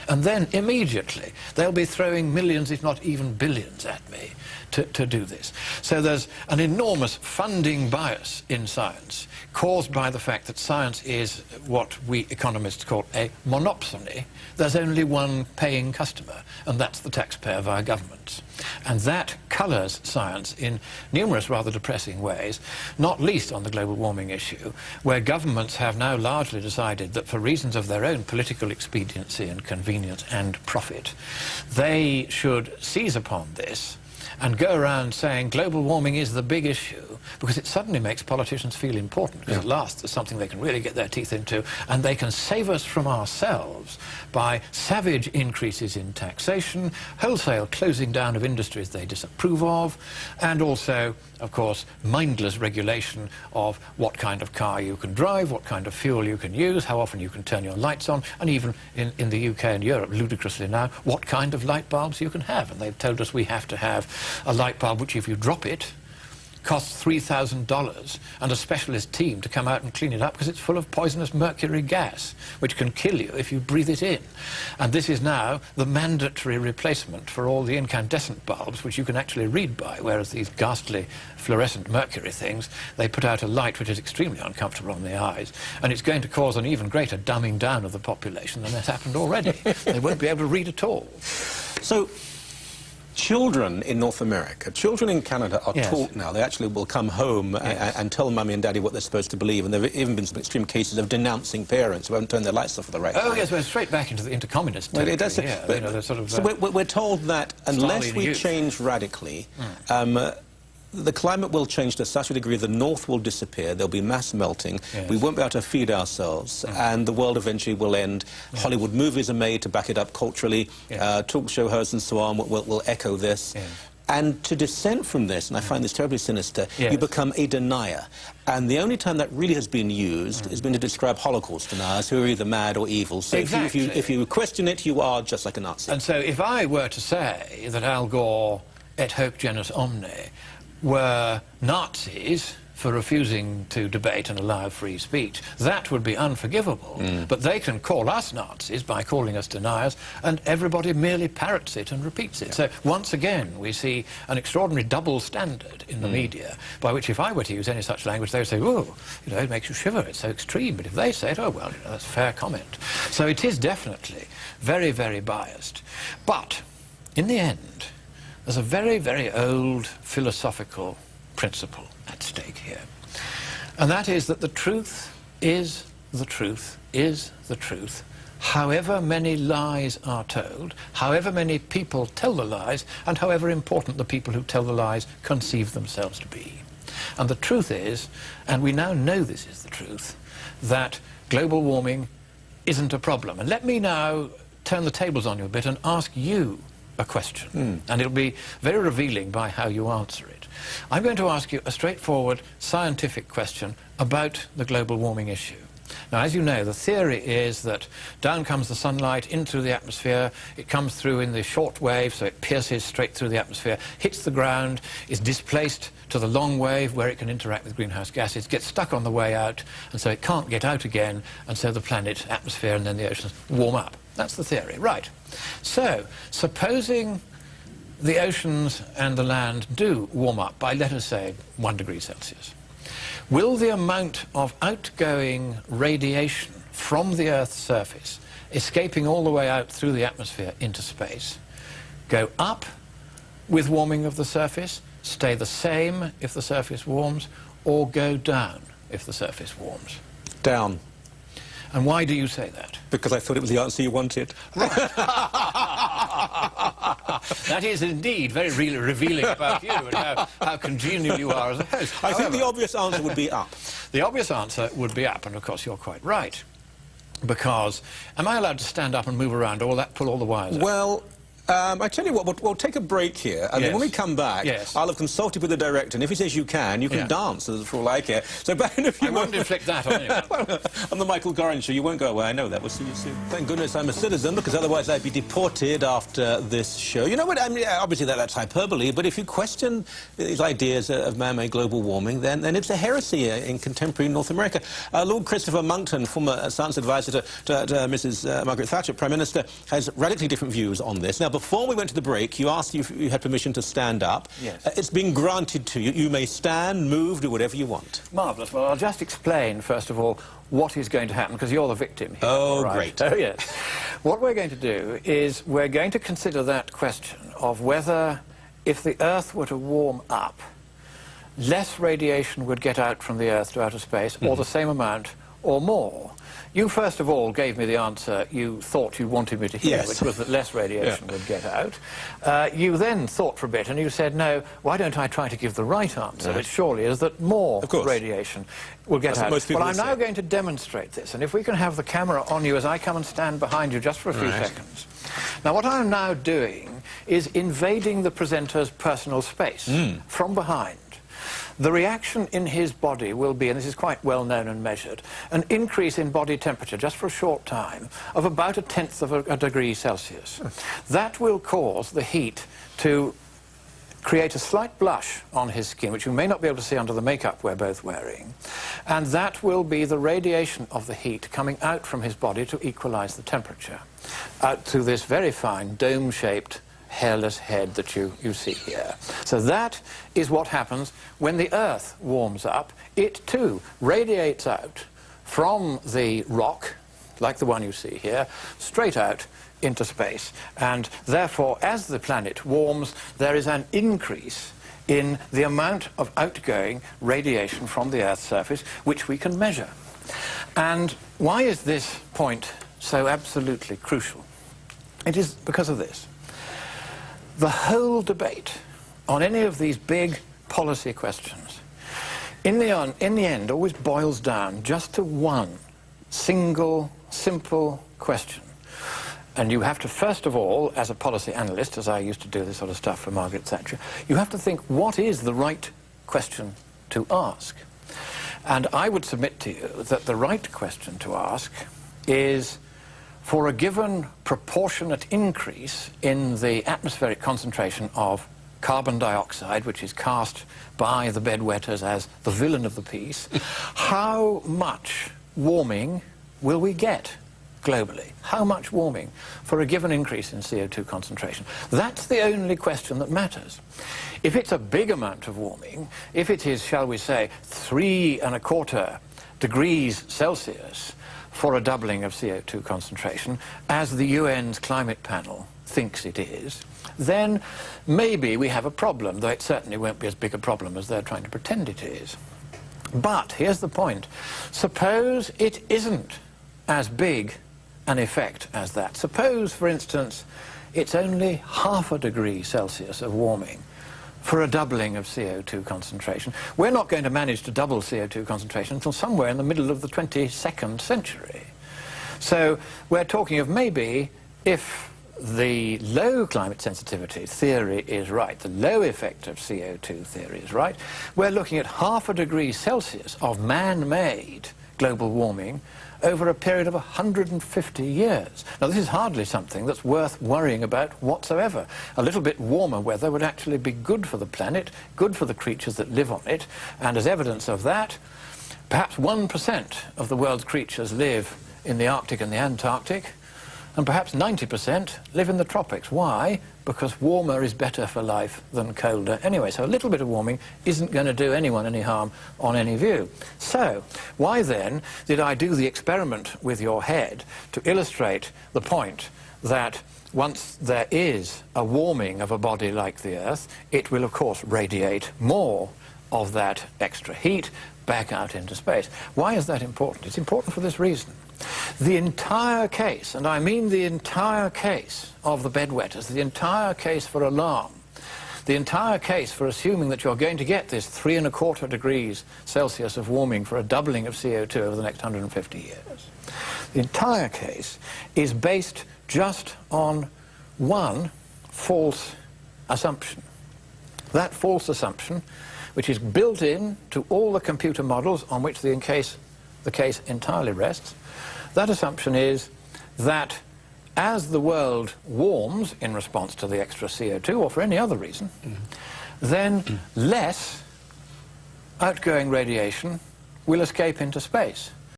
And then immediately they'll be throwing millions, if not even billions, at me to do this. So there's an enormous funding bias in science caused by the fact that science is what we economists call a monopsony. There's only one paying customer, and that's the taxpayer via governments. And that colours science in numerous rather depressing ways, not least on the global warming issue, where governments have now largely decided that for reasons of their own political expediency and convenience and profit, they should seize upon this and go around saying global warming is the big issue, because it suddenly makes politicians feel important, because at last there's something they can really get their teeth into, and they can save us from ourselves by savage increases in taxation, wholesale closing down of industries they disapprove of, and also, of course, mindless regulation of what kind of car you can drive, what kind of fuel you can use, how often you can turn your lights on, and even in the UK and Europe, ludicrously now, what kind of light bulbs you can have. And they've told us we have to have a light bulb which, if you drop it, costs $3,000 and a specialist team to come out and clean it up because it's full of poisonous mercury gas, which can kill you if you breathe it in. And this is now the mandatory replacement for all the incandescent bulbs, which you can actually read by, whereas these ghastly fluorescent mercury things, they put out a light which is extremely uncomfortable on the eyes, and it's going to cause an even greater dumbing down of the population than has happened already. They won't be able to read at all. So, children in North America, children in Canada are taught now. They actually will come home and tell mummy and daddy what they're supposed to believe, and there have even been some extreme cases of denouncing parents who haven't turned their lights off at the right time. Oh yes, we're straight back into communist territory. Well, it does, yeah, but, you know, sort of, so we're told that unless we change radically, the climate will change to such a degree the North will disappear, there'll be mass melting, we won't be able to feed ourselves, and the world eventually will end. Hollywood movies are made to back it up culturally, talk show hosts and so on will echo this. And to dissent from this, and I find this terribly sinister, you become a denier. And the only time that really has been used has been to describe Holocaust deniers who are either mad or evil. So if you question it, you are just like a Nazi. And so if I were to say that Al Gore et hoc genus omne were Nazis for refusing to debate and allow free speech, that would be unforgivable. But they can call us Nazis by calling us deniers, and everybody merely parrots it and repeats it. So once again, we see an extraordinary double standard in the media, by which if I were to use any such language, they would say, oh, you know, it makes you shiver, it's so extreme. But if they say it, oh, well, you know, that's a fair comment. So it is definitely very, very biased. But in the end, there's a very, very old philosophical principle at stake here. And that is that the truth is the truth is the truth, however many lies are told, however many people tell the lies, and however important the people who tell the lies conceive themselves to be. And the truth is, and we now know this is the truth, that global warming isn't a problem. And let me now turn the tables on you a bit and ask you a question, and it'll be very revealing by how you answer it. I'm going to ask you a straightforward scientific question about the global warming issue. Now, as you know, the theory is that down comes the sunlight into the atmosphere, it comes through in the short wave, so it pierces straight through the atmosphere, hits the ground, is displaced to the long wave where it can interact with greenhouse gases, gets stuck on the way out, and so it can't get out again, and so the planet, atmosphere, and then the oceans warm up. That's the theory, right. So, supposing the oceans and the land do warm up by, let us say, 1 degree Celsius, will the amount of outgoing radiation from the Earth's surface, escaping all the way out through the atmosphere into space, go up with warming of the surface, stay the same if the surface warms, or go down if the surface warms? Down. And why do you say that? Because I thought it was the answer you wanted. That is indeed very really revealing about you and how congenial you are as a host. I think the obvious answer would be up. The obvious answer would be up, and of course you're quite right. Because, am I allowed to stand up and move around, or will that pull all the wires out? Well, I tell you what, we'll take a break here, and then when we come back, I'll have consulted with the director, and if he says you can dance, for all I care. So back in a few moments... I won't inflict that on you. On the Michael Gorin Show, you won't go away, I know that. We'll see you soon. Thank goodness I'm a citizen, because otherwise I'd be deported after this show. You know what, I mean, obviously that's hyperbole, but if you question these ideas of man-made global warming, then it's a heresy in contemporary North America. Lord Christopher Monckton, former science advisor to Mrs. Margaret Thatcher, Prime Minister, has radically different views on this. Now, before we went to the break, you asked if you had permission to stand up. Yes. It's been granted to you. You may stand, move, do whatever you want. Marvellous. Well, I'll just explain, first of all, what is going to happen, because you're the victim here. Oh, right? great. Oh, yes. What we're going to do is we're going to consider that question of whether, if the Earth were to warm up, less radiation would get out from the Earth to outer space, or the same amount, or more. You, first of all, gave me the answer you thought you wanted me to hear, which was that less radiation would get out. You then thought for a bit, and you said, no, why don't I try to give the right answer, which surely is that more radiation will get out. Well, I'm now going to demonstrate this, and if we can have the camera on you as I come and stand behind you just for a few seconds. Now, what I'm now doing is invading the presenter's personal space from behind. The reaction in his body will be, and this is quite well known and measured, an increase in body temperature just for a short time of about 1/10 of a degree Celsius. That will cause the heat to create a slight blush on his skin, which you may not be able to see under the makeup we're both wearing, and that will be the radiation of the heat coming out from his body to equalize the temperature out to this very fine dome-shaped hairless head that you see here. So that is what happens when the Earth warms up. It too radiates out from the rock, like the one you see here, straight out into space. And therefore, as the planet warms, there is an increase in the amount of outgoing radiation from the Earth's surface, which we can measure. And why is this point so absolutely crucial? It is because of this. The whole debate on any of these big policy questions, in the end, always boils down just to one single, simple question. And you have to, first of all, as a policy analyst, as I used to do this sort of stuff for Margaret Thatcher, you have to think, what is the right question to ask? And I would submit to you that the right question to ask is, for a given proportionate increase in the atmospheric concentration of carbon dioxide, which is cast by the bedwetters as the villain of the piece, how much warming will we get globally? How much warming for a given increase in CO2 concentration? That's the only question that matters. If it's a big amount of warming, if it is, shall we say, 3¼ degrees Celsius, for a doubling of CO2 concentration, as the UN's climate panel thinks it is, then maybe we have a problem, though it certainly won't be as big a problem as they're trying to pretend it is. But here's the point. Suppose it isn't as big an effect as that. Suppose, for instance, it's only ½ degree Celsius of warming for a doubling of CO2 concentration. We're not going to manage to double CO2 concentration until somewhere in the middle of the 22nd century. So we're talking of maybe, if the low climate sensitivity theory is right, the low effect of CO2 theory is right, we're looking at ½ degree Celsius of man-made global warming over a period of 150 years. Now, this is hardly something that's worth worrying about whatsoever. A little bit warmer weather would actually be good for the planet, good for the creatures that live on it, and as evidence of that, perhaps 1% of the world's creatures live in the Arctic and the Antarctic, and perhaps 90% live in the tropics. Why? Because warmer is better for life than colder anyway. So a little bit of warming isn't going to do anyone any harm on any view. So why then did I do the experiment with your head to illustrate the point that once there is a warming of a body like the Earth, it will of course radiate more of that extra heat back out into space. Why is that important? It's important for this reason. The entire case, and I mean the entire case of the bedwetters, the entire case for alarm, the entire case for assuming that you're going to get this 3¼ degrees Celsius of warming for a doubling of CO2 over the next 150 years, the entire case is based just on one false assumption. That false assumption, which is built in to all the computer models on which the case entirely rests, that assumption is that as the world warms in response to the extra CO2 or for any other reason, then less outgoing radiation will escape into space.